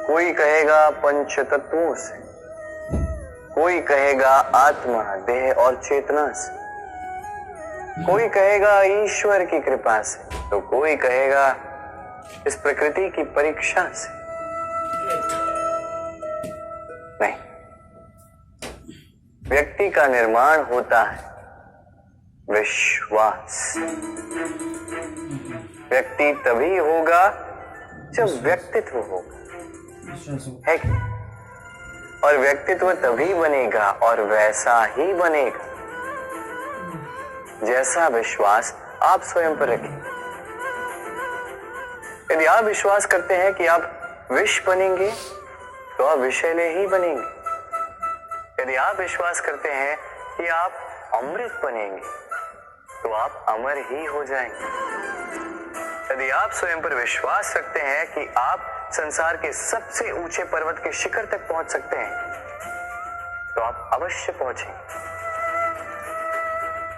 कोई कहेगा पंच तत्वों से, कोई कहेगा आत्मा, देह और चेतना से, कोई कहेगा ईश्वर की कृपा से, तो कोई कहेगा इस प्रकृति की परीक्षा से। नहीं, व्यक्ति का निर्माण होता है विश्वास। व्यक्ति तभी होगा जब व्यक्तित्व होगा, है कि? और व्यक्तित्व तभी बनेगा और वैसा ही बनेगा जैसा विश्वास आप स्वयं पर रखें। यदि आप विश्वास करते हैं कि आप विष बनेंगे तो आप विषैले ही बनेंगे। यदि आप विश्वास करते हैं कि आप अमृत बनेंगे तो आप अमर ही हो जाएंगे। यदि आप स्वयं पर विश्वास रखते हैं कि आप संसार के सबसे ऊंचे पर्वत के शिखर तक पहुंच सकते हैं तो आप अवश्य पहुंचेंगे।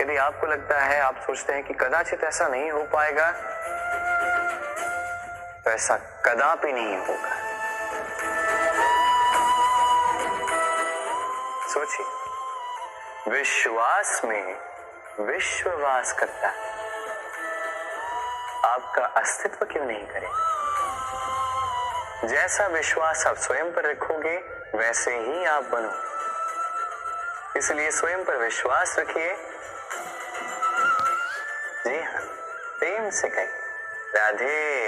यदि आपको लगता है, आप सोचते हैं कि कदाचित ऐसा नहीं हो पाएगा, तो ऐसा कदापि नहीं होगा। सोचिए, विश्वास में विश्ववास करता है, आपका अस्तित्व क्यों नहीं करेगा? जैसा विश्वास आप स्वयं पर रखोगे वैसे ही आप बनोगे। इसलिए स्वयं पर विश्वास रखिए। जी हाँ, प्रेम से कहिए राधे।